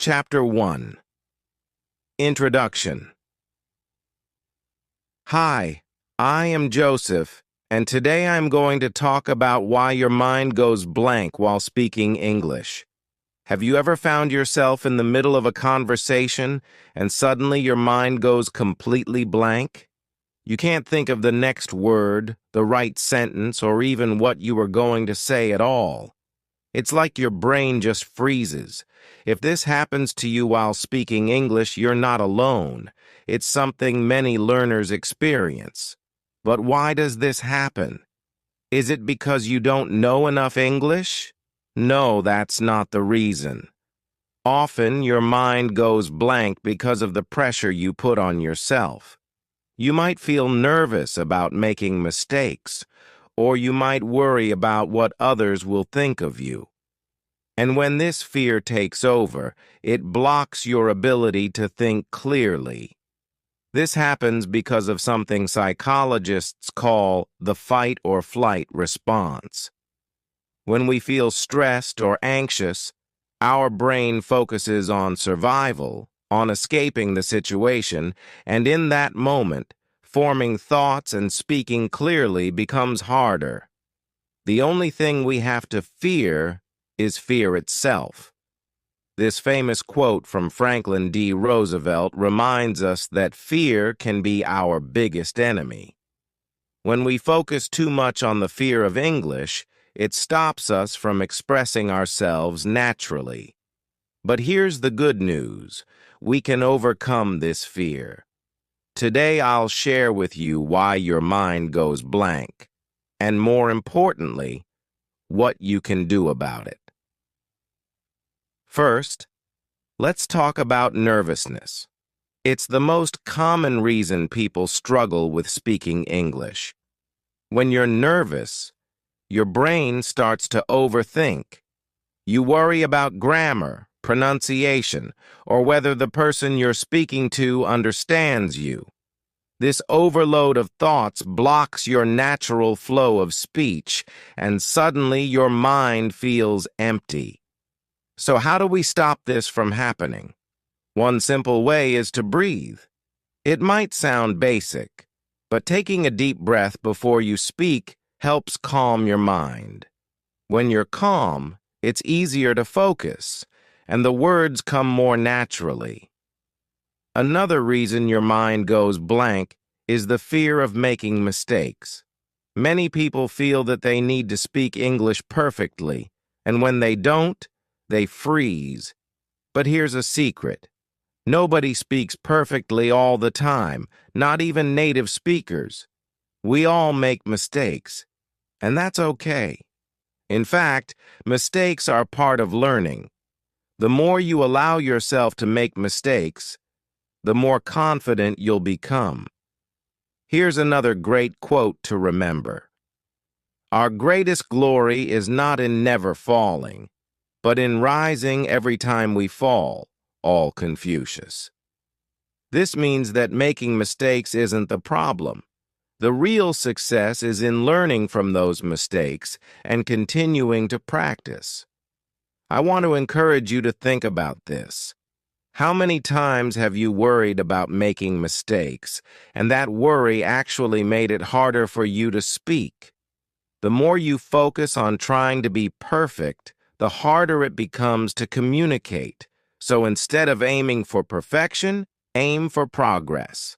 Chapter 1. Introduction. Hi, I am Joseph, and today I'm going to talk about why your mind goes blank while speaking English. Have you ever found yourself in the middle of a conversation and suddenly your mind goes completely blank? You can't think of the next word, the right sentence, or even what you were going to say at all. It's like your brain just freezes. If this happens to you while speaking English, you're not alone. It's something many learners experience. But why does this happen? Is it because you don't know enough English? No, that's not the reason. Often, your mind goes blank because of the pressure you put on yourself. You might feel nervous about making mistakes, or you might worry about what others will think of you. And when this fear takes over, it blocks your ability to think clearly. This happens because of something psychologists call the fight or flight response. When we feel stressed or anxious, our brain focuses on survival, on escaping the situation, and in that moment, forming thoughts and speaking clearly becomes harder. The only thing we have to fear is fear itself. This famous quote from Franklin D. Roosevelt reminds us that fear can be our biggest enemy. When we focus too much on the fear of English, it stops us from expressing ourselves naturally. But here's the good news. We can overcome this fear. Today I'll share with you why your mind goes blank, and more importantly, what you can do about it. First, let's talk about nervousness. It's the most common reason people struggle with speaking English. When you're nervous, your brain starts to overthink. You worry about grammar, pronunciation, or whether the person you're speaking to understands you. This overload of thoughts blocks your natural flow of speech, and suddenly your mind feels empty. So how do we stop this from happening? One simple way is to breathe. It might sound basic, but taking a deep breath before you speak helps calm your mind. When you're calm, it's easier to focus, and the words come more naturally. Another reason your mind goes blank is the fear of making mistakes. Many people feel that they need to speak English perfectly, and when they don't, they freeze. But here's a secret. Nobody speaks perfectly all the time, not even native speakers. We all make mistakes, and that's okay. In fact, mistakes are part of learning. The more you allow yourself to make mistakes, the more confident you'll become. Here's another great quote to remember. Our greatest glory is not in never falling, but in rising every time we fall, all Confucius. This means that making mistakes isn't the problem. The real success is in learning from those mistakes and continuing to practice. I want to encourage you to think about this. How many times have you worried about making mistakes, and that worry actually made it harder for you to speak? The more you focus on trying to be perfect, the harder it becomes to communicate. So instead of aiming for perfection, aim for progress.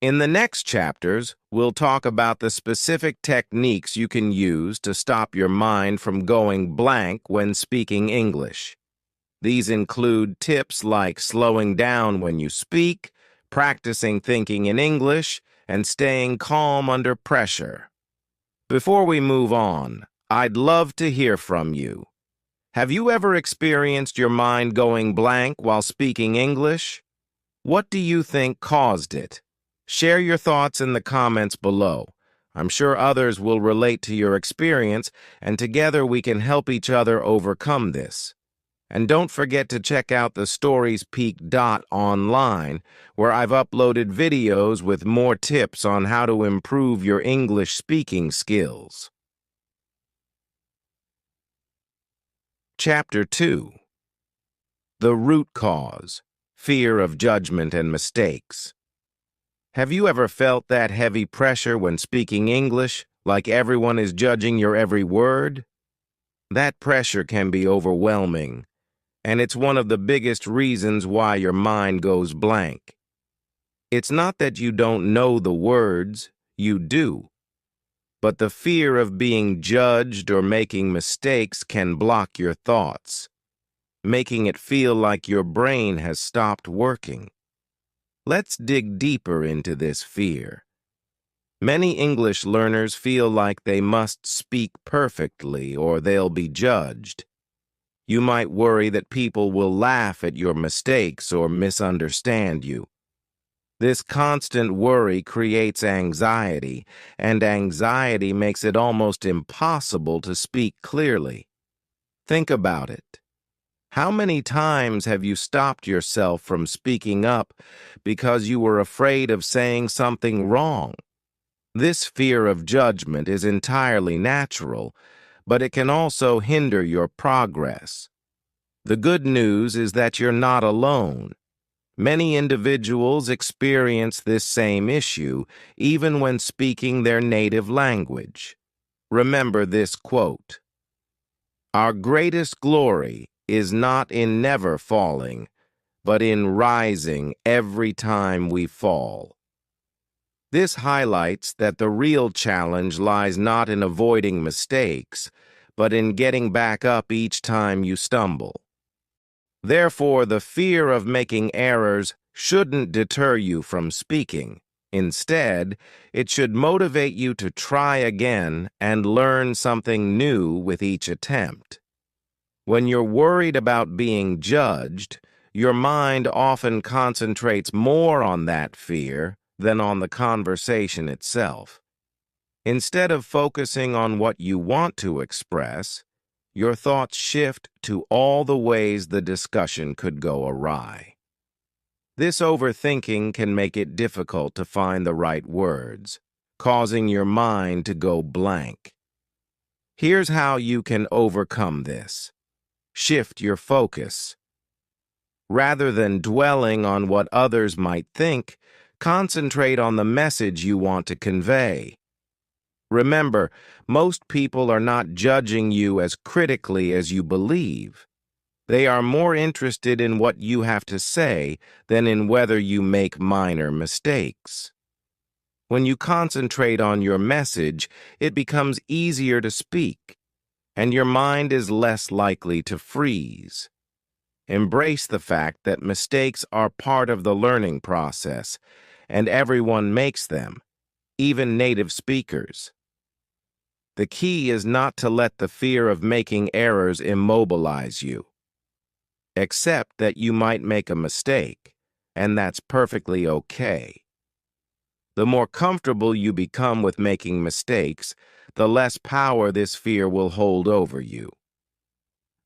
In the next chapters, we'll talk about the specific techniques you can use to stop your mind from going blank when speaking English. These include tips like slowing down when you speak, practicing thinking in English, and staying calm under pressure. Before we move on, I'd love to hear from you. Have you ever experienced your mind going blank while speaking English? What do you think caused it? Share your thoughts in the comments below. I'm sure others will relate to your experience, and together we can help each other overcome this. And don't forget to check out the Stories Peak online, where I've uploaded videos with more tips on how to improve your English speaking skills. Chapter 2. The root cause, fear of judgment and mistakes. Have you ever felt that heavy pressure when speaking English, like everyone is judging your every word? That pressure can be overwhelming, and it's one of the biggest reasons why your mind goes blank. It's not that you don't know the words, you do. But the fear of being judged or making mistakes can block your thoughts, making it feel like your brain has stopped working. Let's dig deeper into this fear. Many English learners feel like they must speak perfectly or they'll be judged. You might worry that people will laugh at your mistakes or misunderstand you. This constant worry creates anxiety, and anxiety makes it almost impossible to speak clearly. Think about it. How many times have you stopped yourself from speaking up because you were afraid of saying something wrong? This fear of judgment is entirely natural, but it can also hinder your progress. The good news is that you're not alone. Many individuals experience this same issue, even when speaking their native language. Remember this quote: "Our greatest glory is not in never falling, but in rising every time we fall." This highlights that the real challenge lies not in avoiding mistakes, but in getting back up each time you stumble. Therefore, the fear of making errors shouldn't deter you from speaking. Instead, it should motivate you to try again and learn something new with each attempt. When you're worried about being judged, your mind often concentrates more on that fear than on the conversation itself. Instead of focusing on what you want to express, your thoughts shift to all the ways the discussion could go awry. This overthinking can make it difficult to find the right words, causing your mind to go blank. Here's how you can overcome this. Shift your focus. Rather than dwelling on what others might think, concentrate on the message you want to convey. Remember, most people are not judging you as critically as you believe. They are more interested in what you have to say than in whether you make minor mistakes. When you concentrate on your message, it becomes easier to speak, and your mind is less likely to freeze. Embrace the fact that mistakes are part of the learning process, and everyone makes them, even native speakers. The key is not to let the fear of making errors immobilize you. Accept that you might make a mistake, and that's perfectly okay. The more comfortable you become with making mistakes, the less power this fear will hold over you.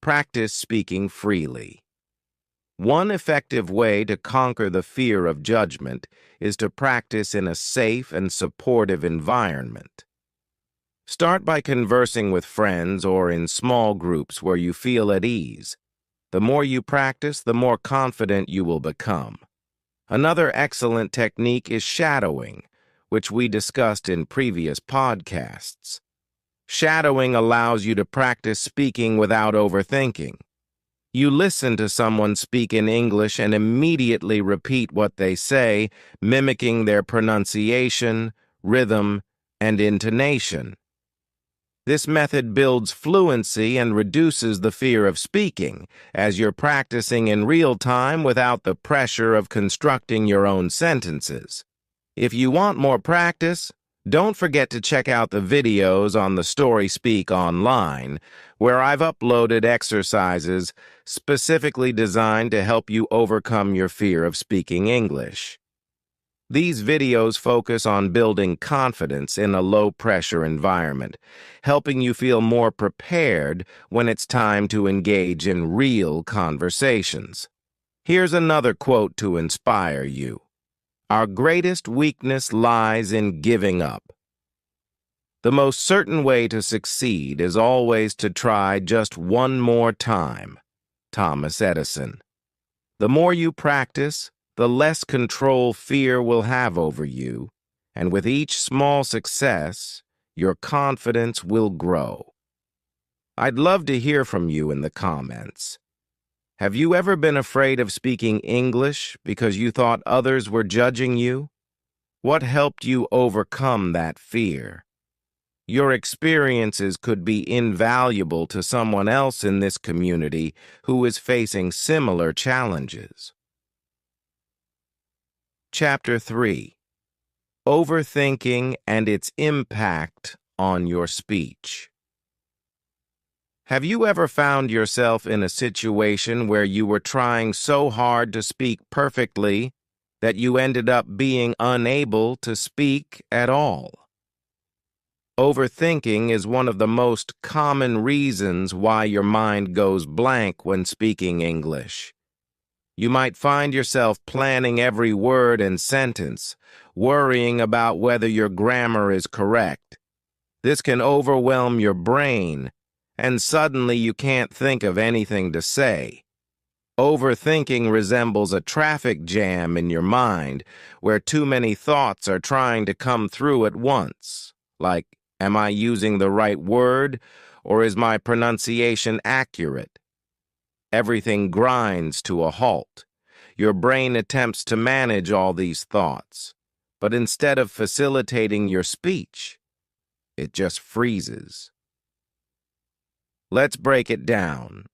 Practice speaking freely. One effective way to conquer the fear of judgment is to practice in a safe and supportive environment. Start by conversing with friends or in small groups where you feel at ease. The more you practice, the more confident you will become. Another excellent technique is shadowing, which we discussed in previous podcasts. Shadowing allows you to practice speaking without overthinking. You listen to someone speak in English and immediately repeat what they say, mimicking their pronunciation, rhythm, and intonation. This method builds fluency and reduces the fear of speaking, as you're practicing in real time without the pressure of constructing your own sentences. If you want more practice, don't forget to check out the videos on the StorySpeak online, where I've uploaded exercises specifically designed to help you overcome your fear of speaking English. These videos focus on building confidence in a low-pressure environment, helping you feel more prepared when it's time to engage in real conversations. Here's another quote to inspire you. Our greatest weakness lies in giving up. The most certain way to succeed is always to try just one more time. Thomas Edison. The more you practice, the less control fear will have over you, and with each small success, your confidence will grow. I'd love to hear from you in the comments. Have you ever been afraid of speaking English because you thought others were judging you? What helped you overcome that fear? Your experiences could be invaluable to someone else in this community who is facing similar challenges. Chapter 3. Overthinking and its impact on your speech. Have you ever found yourself in a situation where you were trying so hard to speak perfectly that you ended up being unable to speak at all? Overthinking is one of the most common reasons why your mind goes blank when speaking English. You might find yourself planning every word and sentence, worrying about whether your grammar is correct. This can overwhelm your brain, and suddenly you can't think of anything to say. Overthinking resembles a traffic jam in your mind where too many thoughts are trying to come through at once, like, am I using the right word, or is my pronunciation accurate? Everything grinds to a halt. Your brain attempts to manage all these thoughts, but instead of facilitating your speech, it just freezes. Let's break it down.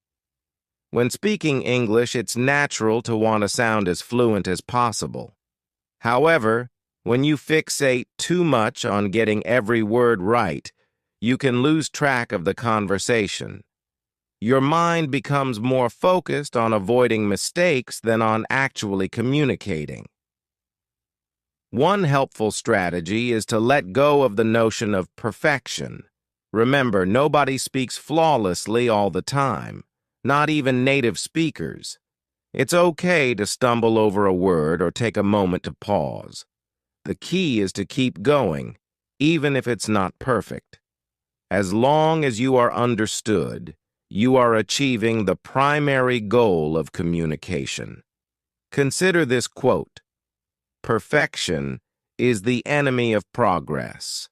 When speaking English, it's natural to want to sound as fluent as possible. However, when you fixate too much on getting every word right, you can lose track of the conversation. Your mind becomes more focused on avoiding mistakes than on actually communicating. One helpful strategy is to let go of the notion of perfection. Remember, nobody speaks flawlessly all the time, not even native speakers. It's okay to stumble over a word or take a moment to pause. The key is to keep going, even if it's not perfect. As long as you are understood, you are achieving the primary goal of communication. Consider this quote: "Perfection is the enemy of progress."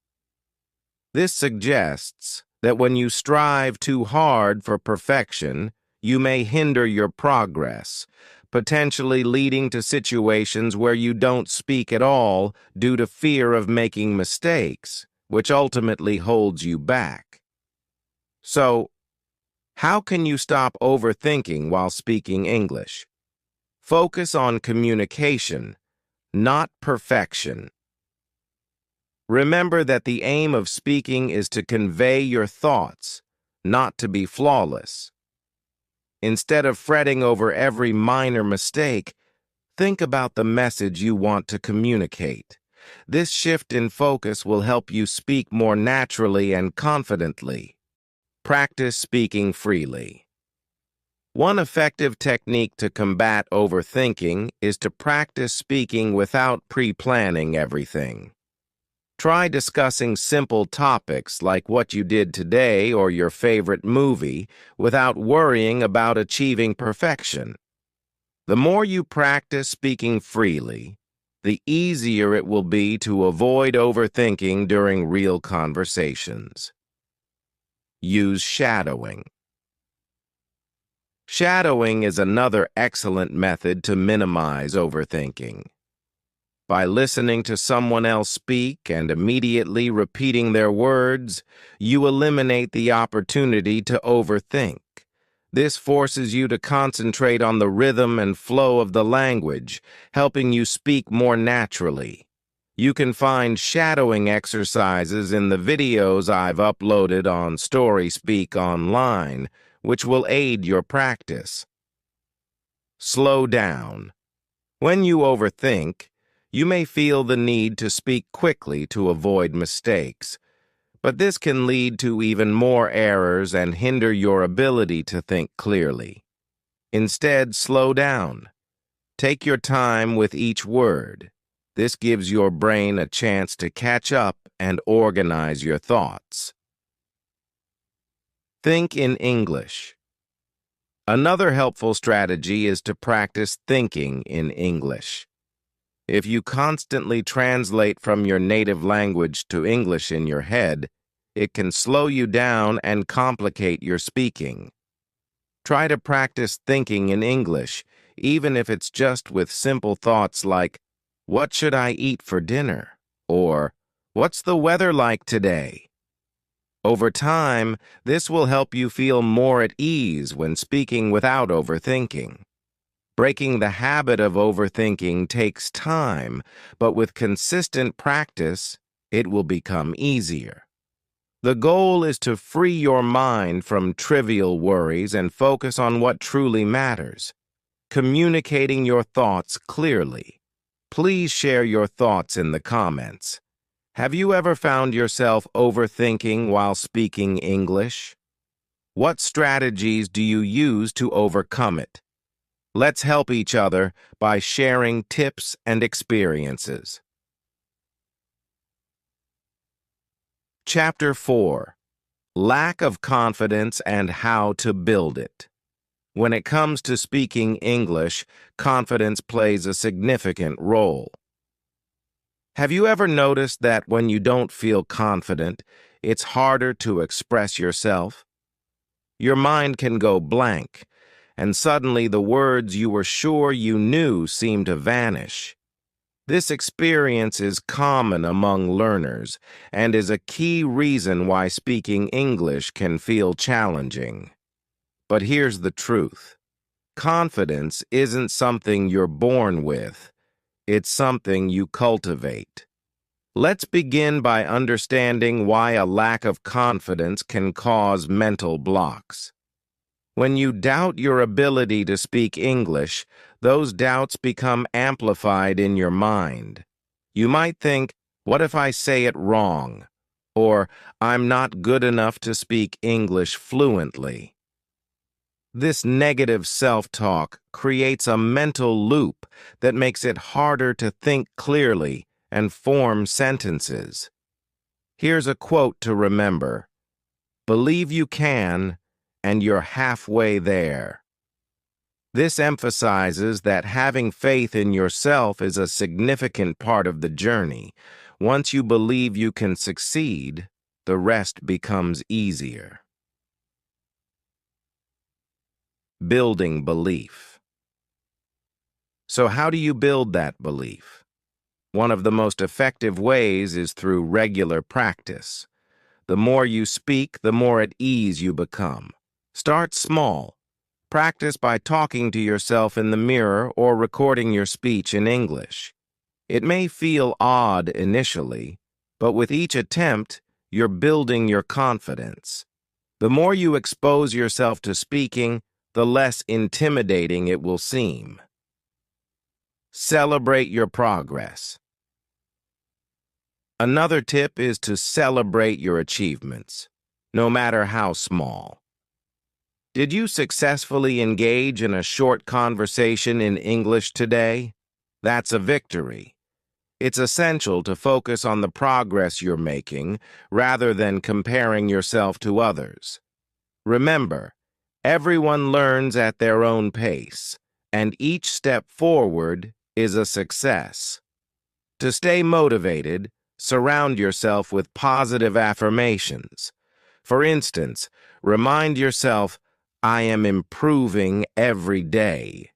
This suggests that when you strive too hard for perfection, you may hinder your progress, potentially leading to situations where you don't speak at all due to fear of making mistakes, which ultimately holds you back. So, how can you stop overthinking while speaking English? Focus on communication, not perfection. Remember that the aim of speaking is to convey your thoughts, not to be flawless. Instead of fretting over every minor mistake, think about the message you want to communicate. This shift in focus will help you speak more naturally and confidently. Practice speaking freely. One effective technique to combat overthinking is to practice speaking without pre-planning everything. Try discussing simple topics like what you did today or your favorite movie without worrying about achieving perfection. The more you practice speaking freely, the easier it will be to avoid overthinking during real conversations. Use shadowing. Shadowing is another excellent method to minimize overthinking. By listening to someone else speak and immediately repeating their words, you eliminate the opportunity to overthink. This forces you to concentrate on the rhythm and flow of the language, helping you speak more naturally. You can find shadowing exercises in the videos I've uploaded on StorySpeak Online, which will aid your practice. Slow down. When you overthink, you may feel the need to speak quickly to avoid mistakes, but this can lead to even more errors and hinder your ability to think clearly. Instead, slow down. Take your time with each word. This gives your brain a chance to catch up and organize your thoughts. Think in English. Another helpful strategy is to practice thinking in English. If you constantly translate from your native language to English in your head, it can slow you down and complicate your speaking. Try to practice thinking in English, even if it's just with simple thoughts like, "What should I eat for dinner?" or "What's the weather like today?" Over time, this will help you feel more at ease when speaking without overthinking. Breaking the habit of overthinking takes time, but with consistent practice, it will become easier. The goal is to free your mind from trivial worries and focus on what truly matters, communicating your thoughts clearly. Please share your thoughts in the comments. Have you ever found yourself overthinking while speaking English? What strategies do you use to overcome it? Let's help each other by sharing tips and experiences. Chapter 4: Lack of Confidence and How to Build It. When it comes to speaking English, confidence plays a significant role. Have you ever noticed that when you don't feel confident, it's harder to express yourself? Your mind can go blank, and suddenly the words you were sure you knew seem to vanish. This experience is common among learners and is a key reason why speaking English can feel challenging. But here's the truth. Confidence isn't something you're born with. It's something you cultivate. Let's begin by understanding why a lack of confidence can cause mental blocks. When you doubt your ability to speak English, those doubts become amplified in your mind. You might think, "What if I say it wrong?" Or, "I'm not good enough to speak English fluently." This negative self-talk creates a mental loop that makes it harder to think clearly and form sentences. Here's a quote to remember: "Believe you can, and you're halfway there." This emphasizes that having faith in yourself is a significant part of the journey. Once you believe you can succeed, the rest becomes easier. Building belief. So how do you build that belief? One of the most effective ways is through regular practice. The more you speak, the more at ease you become. Start small. Practice by talking to yourself in the mirror or recording your speech in English. It may feel odd initially, but with each attempt, you're building your confidence. The more you expose yourself to speaking, the less intimidating it will seem. Celebrate your progress. Another tip is to celebrate your achievements, no matter how small. Did you successfully engage in a short conversation in English today? That's a victory. It's essential to focus on the progress you're making rather than comparing yourself to others. Remember, everyone learns at their own pace, and each step forward is a success. To stay motivated, surround yourself with positive affirmations. For instance, remind yourself, "I am improving every day."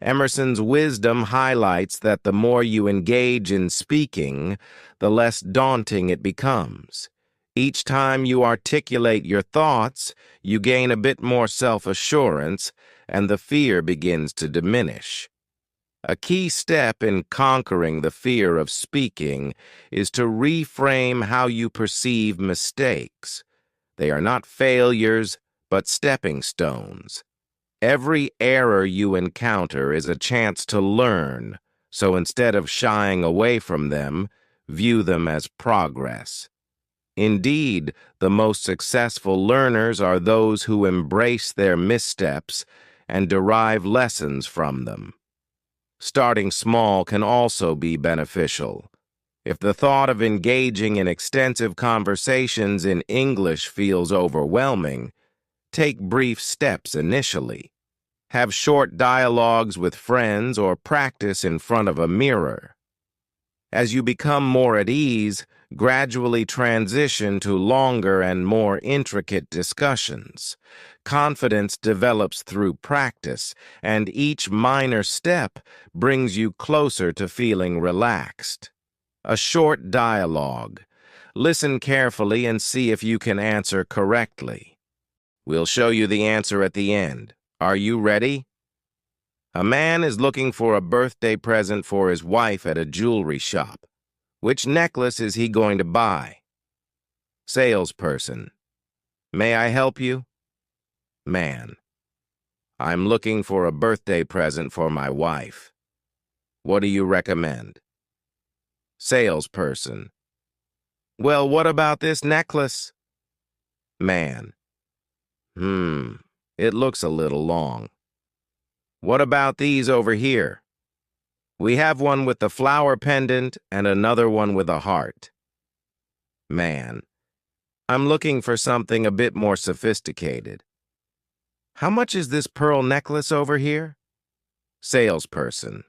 Emerson's wisdom highlights that the more you engage in speaking, the less daunting it becomes. Each time you articulate your thoughts, you gain a bit more self-assurance, and the fear begins to diminish. A key step in conquering the fear of speaking is to reframe how you perceive mistakes. They are not failures, but stepping stones. Every error you encounter is a chance to learn, so instead of shying away from them, view them as progress. Indeed, the most successful learners are those who embrace their missteps and derive lessons from them. Starting small can also be beneficial. If the thought of engaging in extensive conversations in English feels overwhelming, take brief steps initially. Have short dialogues with friends or practice in front of a mirror. As you become more at ease, gradually transition to longer and more intricate discussions. Confidence develops through practice, and each minor step brings you closer to feeling relaxed. A short dialogue. Listen carefully and see if you can answer correctly. We'll show you the answer at the end. Are you ready? A man is looking for a birthday present for his wife at a jewelry shop. Which necklace is he going to buy? Salesperson. May I help you? Man. I'm looking for a birthday present for my wife. What do you recommend? Salesperson. Well, what about this necklace? Man. It looks a little long. What about these over here? We have one with the flower pendant and another one with a heart. Man. I'm looking for something a bit more sophisticated. How much is this pearl necklace over here? Salesperson.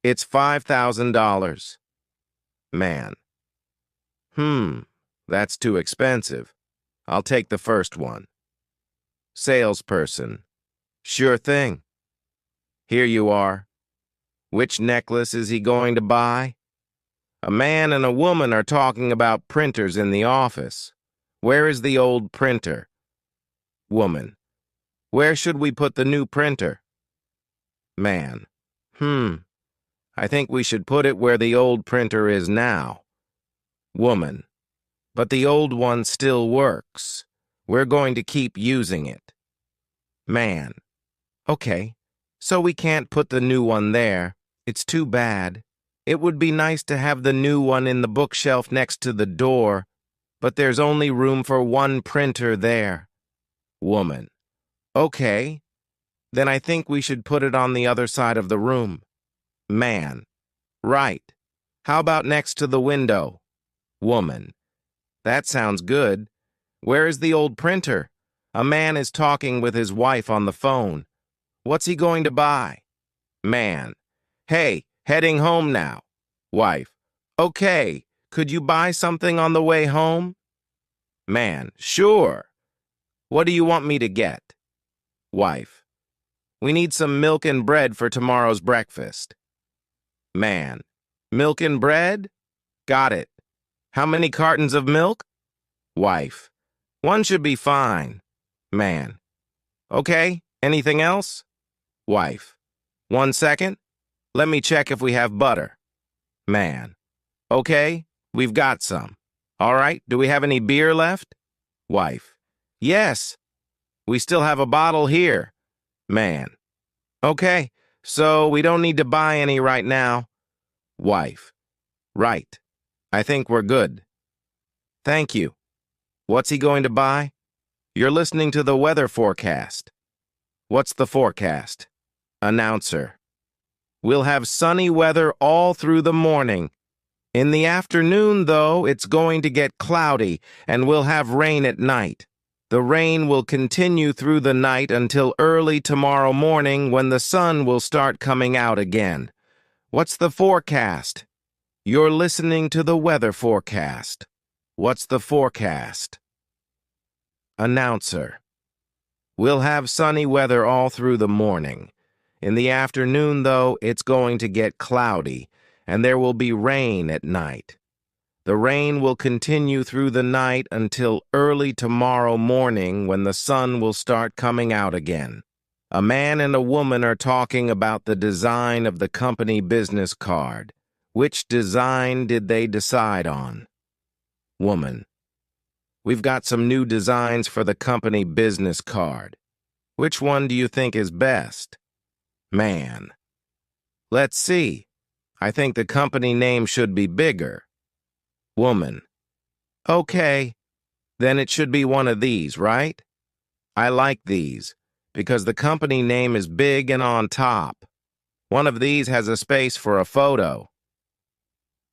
It's $5,000. Man. That's too expensive. I'll take the first one. Salesperson. Sure thing. Here you are. Which necklace is he going to buy? A man and a woman are talking about printers in the office. Where is the old printer? Woman. Where should we put the new printer? Man. I think we should put it where the old printer is now. Woman. But the old one still works. We're going to keep using it. Man. Okay, so we can't put the new one there. It's too bad. It would be nice to have the new one in the bookshelf next to the door, but there's only room for one printer there. Woman. Okay, then I think we should put it on the other side of the room. Man. Right. How about next to the window? Woman. That sounds good. Where is the old printer? A man is talking with his wife on the phone. What's he going to buy? Man. Hey, heading home now. Wife. Okay, could you buy something on the way home? Man. Sure. What do you want me to get? Wife. We need some milk and bread for tomorrow's breakfast. Man. Milk and bread? Got it. How many cartons of milk? Wife. One should be fine. Man. Okay, anything else? Wife. 1 second. Let me check if we have butter. Man. Okay, we've got some. All right, do we have any beer left? Wife. Yes. We still have a bottle here. Man. Okay, so we don't need to buy any right now. Wife. Right. I think we're good. Thank you. What's he going to buy? You're listening to the weather forecast. What's the forecast? Announcer. We'll have sunny weather all through the morning. In the afternoon, though, it's going to get cloudy, and we'll have rain at night. The rain will continue through the night until early tomorrow morning when the sun will start coming out again. What's the forecast? You're listening to the weather forecast. What's the forecast? Announcer. We'll have sunny weather all through the morning. In the afternoon, though, it's going to get cloudy, and there will be rain at night. The rain will continue through the night until early tomorrow morning when the sun will start coming out again. A man and a woman are talking about the design of the company business card. Which design did they decide on? Woman. We've got some new designs for the company business card. Which one do you think is best? Man. Let's see. I think the company name should be bigger. Woman. Okay. Then it should be one of these, right? I like these, because the company name is big and on top. One of these has a space for a photo.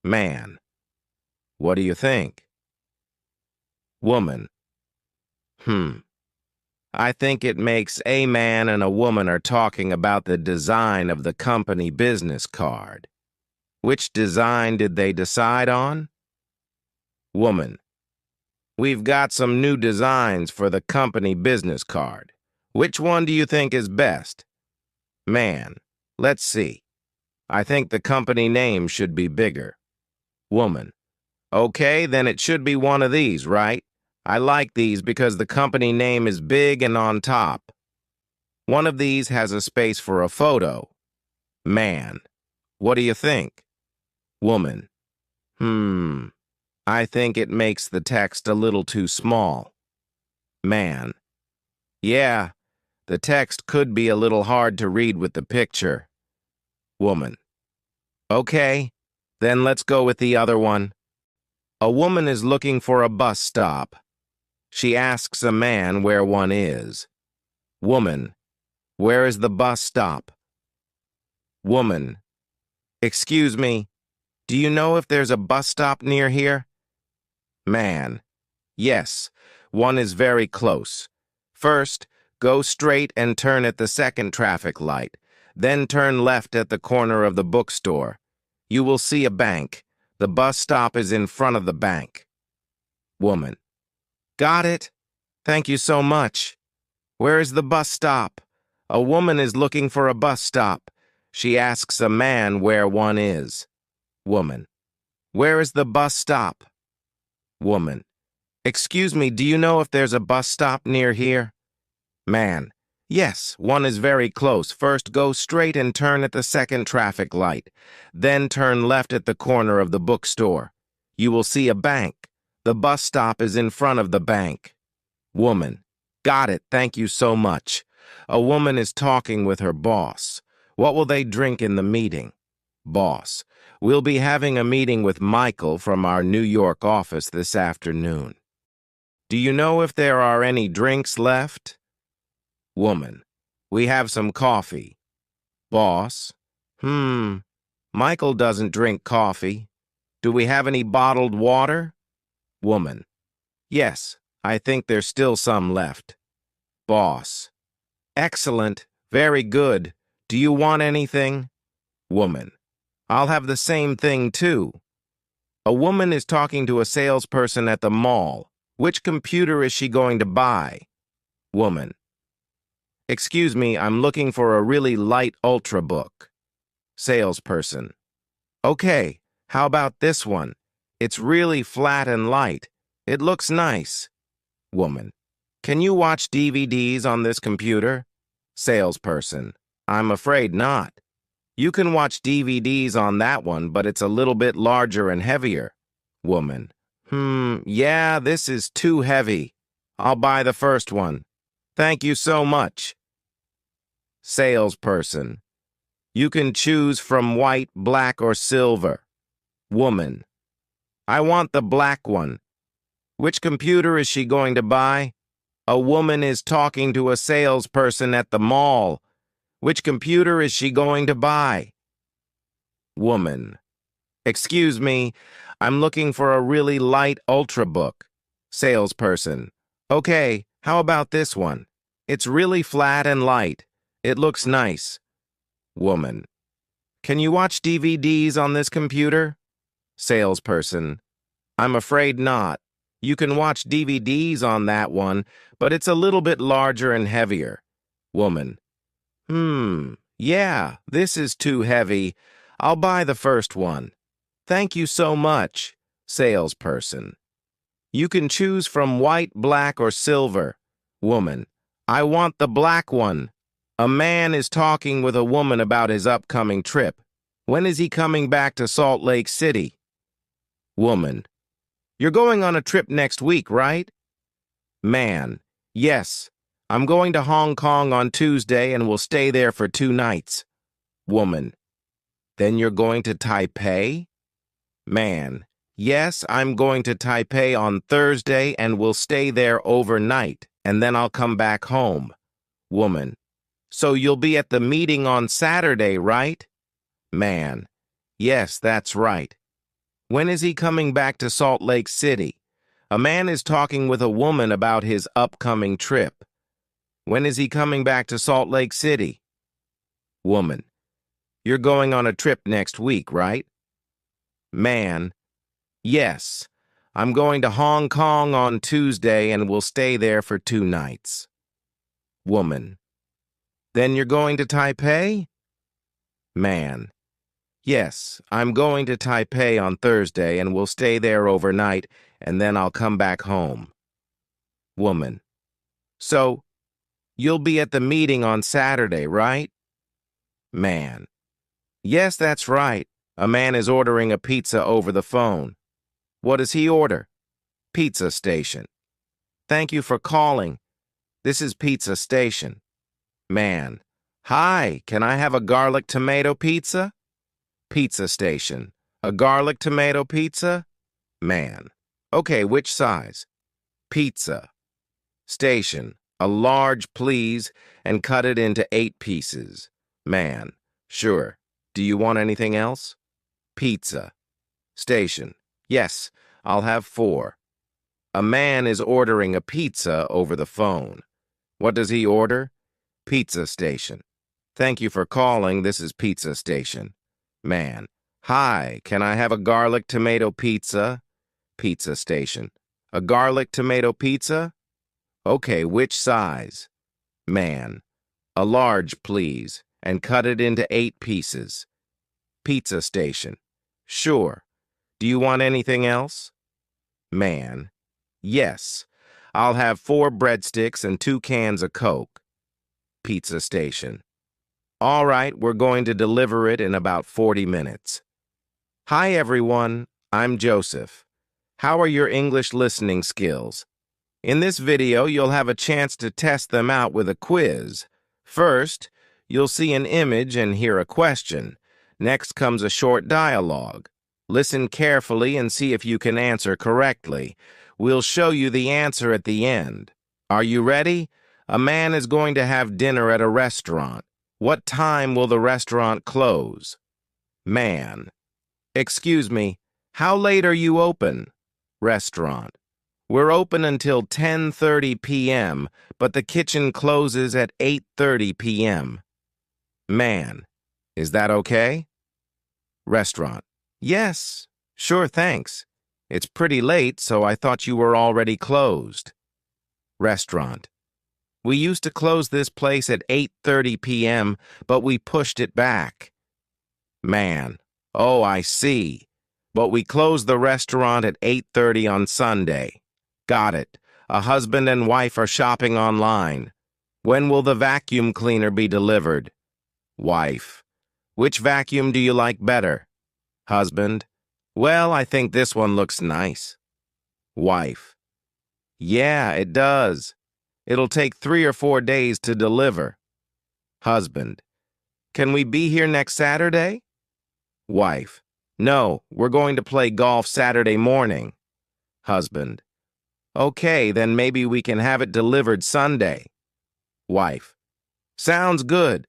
Man. What do you think? Woman. I think it makes a man and a woman are talking about the design of the company business card. Which design did they decide on? Woman. We've got some new designs for the company business card. Which one do you think is best? Man. Let's see. I think the company name should be bigger. Woman. Okay, then it should be one of these, right? I like these because the company name is big and on top. One of these has a space for a photo. Man. What do you think? Woman. I think it makes the text a little too small. Man. Yeah, the text could be a little hard to read with the picture. Woman. Okay, then let's go with the other one. A woman is looking for a bus stop. She asks a man where one is. Woman. Where is the bus stop? Woman. Excuse me, do you know if there's a bus stop near here? Man. Yes, one is very close. First, go straight and turn at the second traffic light. Then turn left at the corner of the bookstore. You will see a bank. The bus stop is in front of the bank. Woman. Got it. Thank you so much. Where is the bus stop? A woman is looking for a bus stop. She asks a man where one is. Woman. Where is the bus stop? Woman. Excuse me, do you know if there's a bus stop near here? Man. Yes, one is very close. First, go straight and turn at the second traffic light. Then turn left at the corner of the bookstore. You will see a bank. The bus stop is in front of the bank. Woman. Got it. Thank you so much. A woman is talking with her boss. What will they drink in the meeting? Boss. We'll be having a meeting with Michael from our New York office this afternoon. Do you know if there are any drinks left? Woman. We have some coffee. Boss. Michael doesn't drink coffee. Do we have any bottled water? Woman. Yes, I think there's still some left. Boss. Excellent. Very good. Do you want anything? Woman. I'll have the same thing too. A woman is talking to a salesperson at the mall. Which computer is she going to buy? Woman. Excuse me, I'm looking for a really light Ultrabook. Salesperson. Okay, how about this one? It's really flat and light. It looks nice. Woman. Can you watch DVDs on this computer? Salesperson. I'm afraid not. You can watch DVDs on that one, but it's a little bit larger and heavier. Woman. Yeah, this is too heavy. I'll buy the first one. Thank you so much. Salesperson. You can choose from white, black, or silver. Woman. I want the black one. Which computer is she going to buy? A woman is talking to a salesperson at the mall. Which computer is she going to buy? Woman. Excuse me, I'm looking for a really light Ultrabook. Salesperson. Okay, how about this one? It's really flat and light. It looks nice. Woman. Can you watch DVDs on this computer? Salesperson. I'm afraid not. You can watch DVDs on that one, but it's a little bit larger and heavier. Woman. Yeah, this is too heavy. I'll buy the first one. Thank you so much. Salesperson. You can choose from white, black, or silver. Woman. I want the black one. A man is talking with a woman about his upcoming trip. When is he coming back to Salt Lake City? Woman. You're going on a trip next week, right? Man. Yes. I'm going to Hong Kong on Tuesday and will stay there for 2 nights. Woman. Then you're going to Taipei? Man. Yes, I'm going to Taipei on Thursday and will stay there overnight, and then I'll come back home. Woman. So you'll be at the meeting on Saturday, right? Man. Yes, that's right. When is he coming back to Salt Lake City? A man is talking with a woman about his upcoming trip. When is he coming back to Salt Lake City? Woman. You're going on a trip next week, right? Man. Yes. I'm going to Hong Kong on Tuesday and will stay there for 2 nights. Woman. Then you're going to Taipei? Man. Yes, I'm going to Taipei on Thursday and will stay there overnight, and then I'll come back home. Woman. So, you'll be at the meeting on Saturday, right? Man. Yes, that's right. A man is ordering a pizza over the phone. What does he order? Pizza Station. Thank you for calling. This is Pizza Station. Man. Hi, can I have a garlic tomato pizza? Pizza Station. A garlic tomato pizza? Man. Okay, which size? Pizza. Station. A large, please, and cut it into 8 pieces. Man. Sure. Do you want anything else? Pizza. Station. Yes, I'll have 4. A man is ordering a pizza over the phone. What does he order? Pizza Station. Thank you for calling. This is Pizza Station. Man. Hi, can I have a garlic tomato pizza? Pizza Station. A garlic tomato pizza? Okay, which size? Man. A large, please, and cut it into 8 pieces. Pizza Station. Sure. Do you want anything else? Man. Yes. I'll have 4 breadsticks and 2 cans of Coke. Pizza Station. All right, we're going to deliver it in about 40 minutes. Hi, everyone. I'm Joseph. How are your English listening skills? In this video, you'll have a chance to test them out with a quiz. First, you'll see an image and hear a question. Next comes a short dialogue. Listen carefully and see if you can answer correctly. We'll show you the answer at the end. Are you ready? A man is going to have dinner at a restaurant. What time will the restaurant close? Man. Excuse me, how late are you open? Restaurant. We're open until 10:30 p.m., but the kitchen closes at 8:30 p.m. Man. Is that okay? Restaurant. Yes, sure, thanks. It's pretty late, so I thought you were already closed. Restaurant. We used to close this place at 8:30 p.m., but we pushed it back. Man. Oh, I see. But we closed the restaurant at 8:30 on Sunday. Got it. A husband and wife are shopping online. When will the vacuum cleaner be delivered? Wife. Which vacuum do you like better? Husband. Well, I think this one looks nice. Wife. Yeah, it does. It'll take 3 or 4 days to deliver. Husband. Can we be here next Saturday? Wife. No, we're going to play golf Saturday morning. Husband. Okay, then maybe we can have it delivered Sunday. Wife. Sounds good.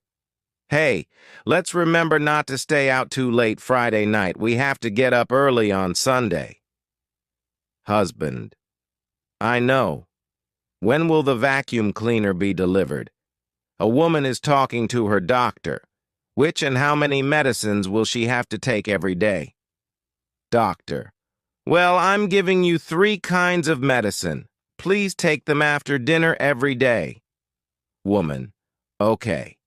Hey, let's remember not to stay out too late Friday night. We have to get up early on Sunday. Husband. I know. When will the vacuum cleaner be delivered? A woman is talking to her doctor. Which and how many medicines will she have to take every day? Doctor. Well, I'm giving you 3 kinds of medicine. Please take them after dinner every day. Woman. Okay.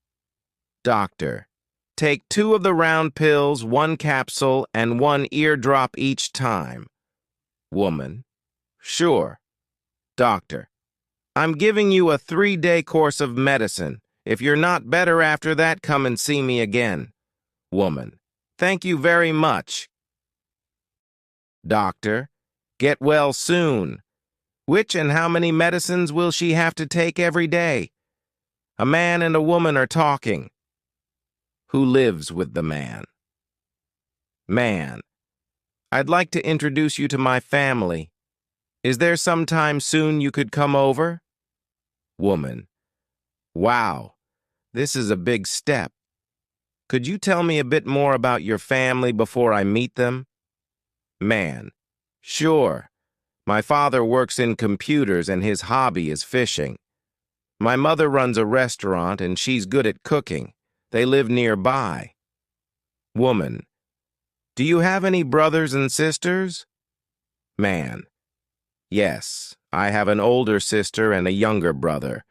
Doctor. Take 2 of the round pills, 1 capsule, and 1 eardrop each time. Woman. Sure. Doctor. I'm giving you a 3-day course of medicine. If you're not better after that, come and see me again. Woman. Thank you very much. Doctor. Get well soon. Which and how many medicines will she have to take every day? A man and a woman are talking. Who lives with the man? Man. I'd like to introduce you to my family. Is there some time soon you could come over? Woman. Wow, this is a big step. Could you tell me a bit more about your family before I meet them? Man. Sure. My father works in computers and his hobby is fishing. My mother runs a restaurant and she's good at cooking. They live nearby. Woman. Do you have any brothers and sisters? Man. Yes, I have an older sister and a younger brother.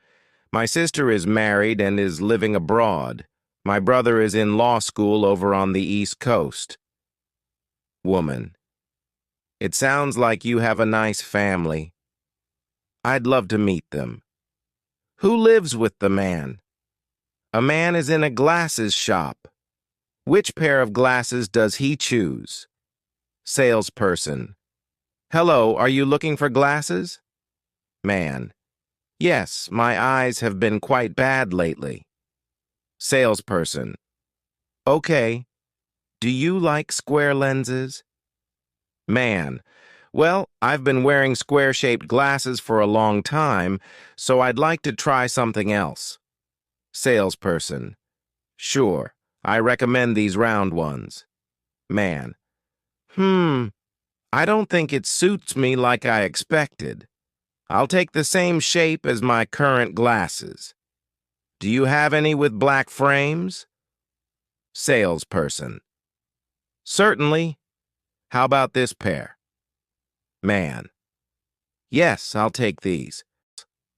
My sister is married and is living abroad. My brother is in law school over on the East Coast. Woman. It sounds like you have a nice family. I'd love to meet them. Who lives with the man? A man is in a glasses shop. Which pair of glasses does he choose? Salesperson. Hello, are you looking for glasses? Man. Yes, my eyes have been quite bad lately. Salesperson. Okay. Do you like square lenses? Man. Well, I've been wearing square-shaped glasses for a long time, so I'd like to try something else. Salesperson. Sure, I recommend these round ones. Man. I don't think it suits me like I expected. I'll take the same shape as my current glasses. Do you have any with black frames? Salesperson. Certainly. How about this pair? Man. Yes, I'll take these.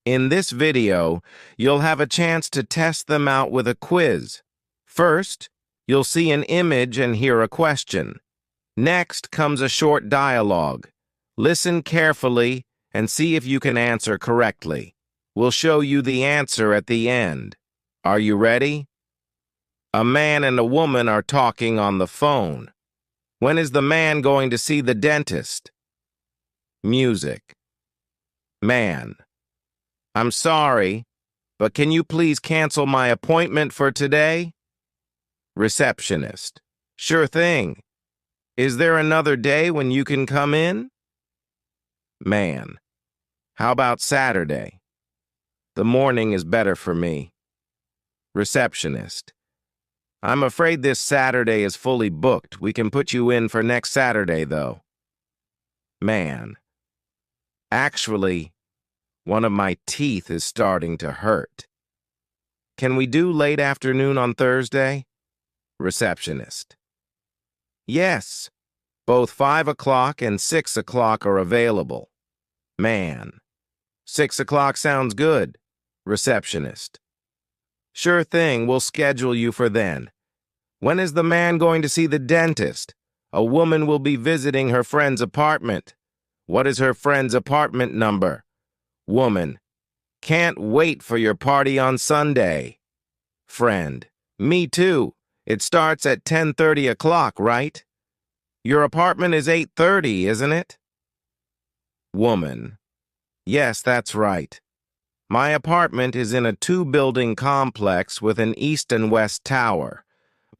In this video, you'll have a chance to test them out with a quiz. First, you'll see an image and hear a question. Next comes a short dialogue. Listen carefully and see if you can answer correctly. We'll show you the answer at the end. Are you ready? A man and a woman are talking on the phone. When is the man going to see the dentist? Music. Man. I'm sorry, but can you please cancel my appointment for today? Receptionist. Sure thing. Is there another day when you can come in? Man. How about Saturday? The morning is better for me. Receptionist. I'm afraid this Saturday is fully booked. We can put you in for next Saturday, though. Man. Actually, one of my teeth is starting to hurt. Can we do late afternoon on Thursday? Receptionist. Yes, both 5 o'clock and 6 o'clock are available. Man. 6 o'clock sounds good. Receptionist. Sure thing, we'll schedule you for then. When is the man going to see the dentist? A woman will be visiting her friend's apartment. What is her friend's apartment number? Woman. Can't wait for your party on Sunday. Friend. Me too. It starts at 10:30 o'clock, right? Your apartment is 8:30, isn't it? Woman. Yes, that's right. My apartment is in a 2-building complex with an east and west tower.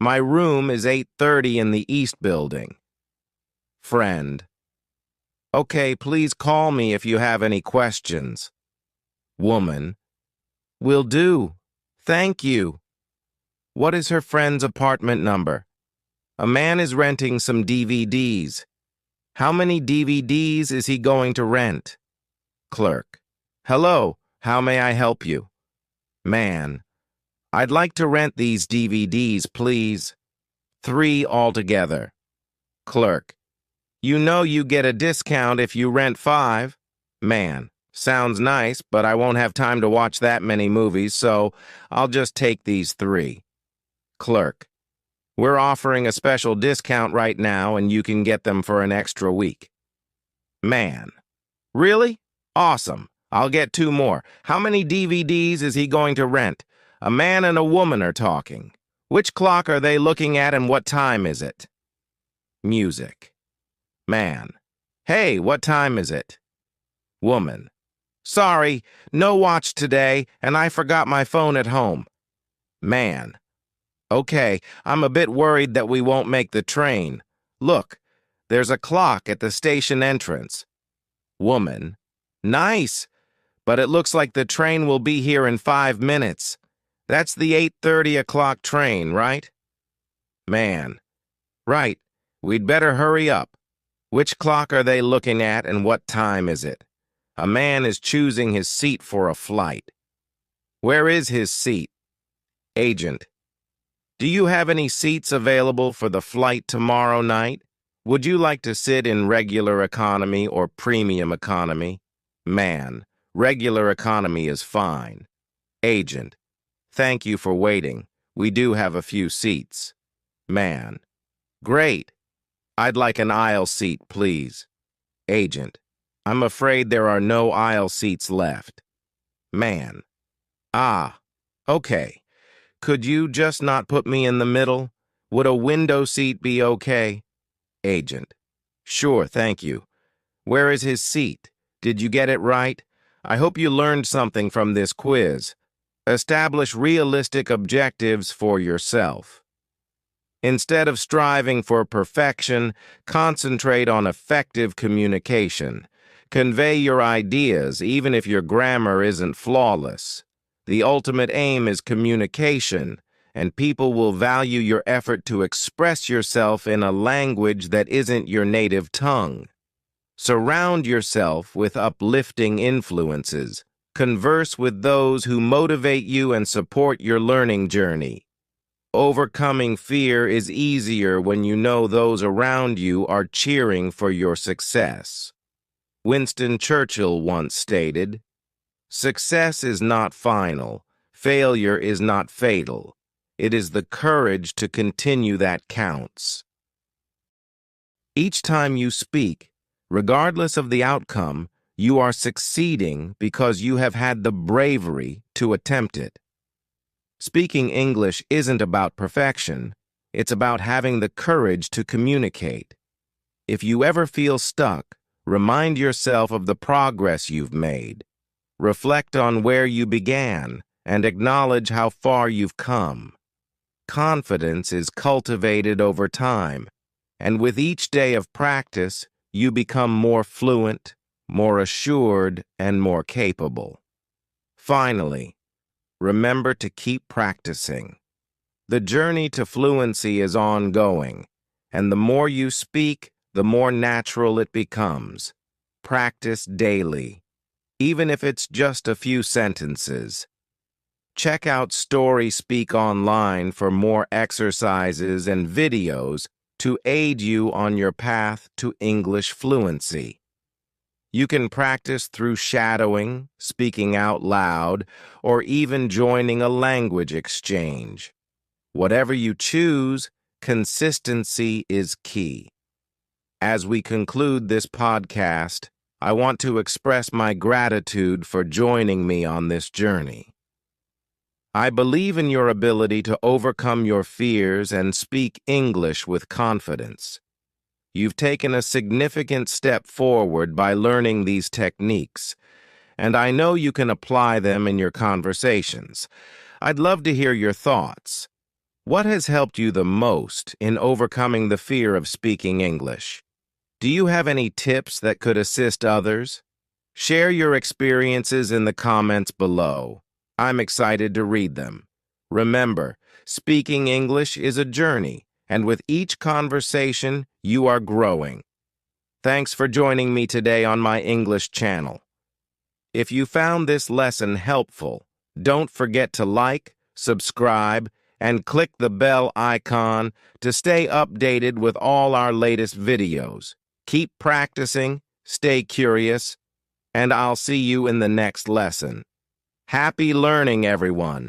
My room is 8:30 in the east building. Friend. Okay, please call me if you have any questions. Woman. Will do. Thank you. What is her friend's apartment number? A man is renting some DVDs. How many DVDs is he going to rent? Clerk. Hello, how may I help you? Man. I'd like to rent these DVDs, please. 3 altogether. Clerk. You know you get a discount if you rent 5. Man. Sounds nice, but I won't have time to watch that many movies, so I'll just take these 3. Clerk. We're offering a special discount right now, and you can get them for an extra week. Man. Really? Awesome. I'll get 2 more. How many DVDs is he going to rent? A man and a woman are talking. Which clock are they looking at and what time is it? Music. Man. Hey, what time is it? Woman. Sorry, no watch today, and I forgot my phone at home. Man. Okay, I'm a bit worried that we won't make the train. Look, there's a clock at the station entrance. Woman. Nice, but it looks like the train will be here in 5 minutes. That's the 8:30 o'clock train, right? Man. Right, we'd better hurry up. Which clock are they looking at and what time is it? A man is choosing his seat for a flight. Where is his seat? Agent. Do you have any seats available for the flight tomorrow night? Would you like to sit in regular economy or premium economy? Man, regular economy is fine. Agent. Thank you for waiting. We do have a few seats. Man. Great. I'd like an aisle seat, please. Agent. I'm afraid there are no aisle seats left. Man. Ah. Okay. Could you just not put me in the middle? Would a window seat be okay? Agent. Sure, thank you. Where is his seat? Did you get it right? I hope you learned something from this quiz. Establish realistic objectives for yourself. Instead of striving for perfection, concentrate on effective communication. Convey your ideas, even if your grammar isn't flawless. The ultimate aim is communication, and people will value your effort to express yourself in a language that isn't your native tongue. Surround yourself with uplifting influences. Converse with those who motivate you and support your learning journey. Overcoming fear is easier when you know those around you are cheering for your success. Winston Churchill once stated, "Success is not final. Failure is not fatal. It is the courage to continue that counts." Each time you speak, regardless of the outcome, you are succeeding because you have had the bravery to attempt it. Speaking English isn't about perfection. It's about having the courage to communicate. If you ever feel stuck, remind yourself of the progress you've made. Reflect on where you began and acknowledge how far you've come. Confidence is cultivated over time, and with each day of practice, you become more fluent, more assured, and more capable. Finally, remember to keep practicing. The journey to fluency is ongoing, and the more you speak, the more natural it becomes. Practice daily, even if it's just a few sentences. Check out Story Speak Online for more exercises and videos to aid you on your path to English fluency. You can practice through shadowing, speaking out loud, or even joining a language exchange. Whatever you choose, consistency is key. As we conclude this podcast, I want to express my gratitude for joining me on this journey. I believe in your ability to overcome your fears and speak English with confidence. You've taken a significant step forward by learning these techniques, and I know you can apply them in your conversations. I'd love to hear your thoughts. What has helped you the most in overcoming the fear of speaking English? Do you have any tips that could assist others? Share your experiences in the comments below. I'm excited to read them. Remember, speaking English is a journey, and with each conversation, you are growing. Thanks for joining me today on my English channel. If you found this lesson helpful, don't forget to like, subscribe, and click the bell icon to stay updated with all our latest videos. Keep practicing, stay curious, and I'll see you in the next lesson. Happy learning, everyone!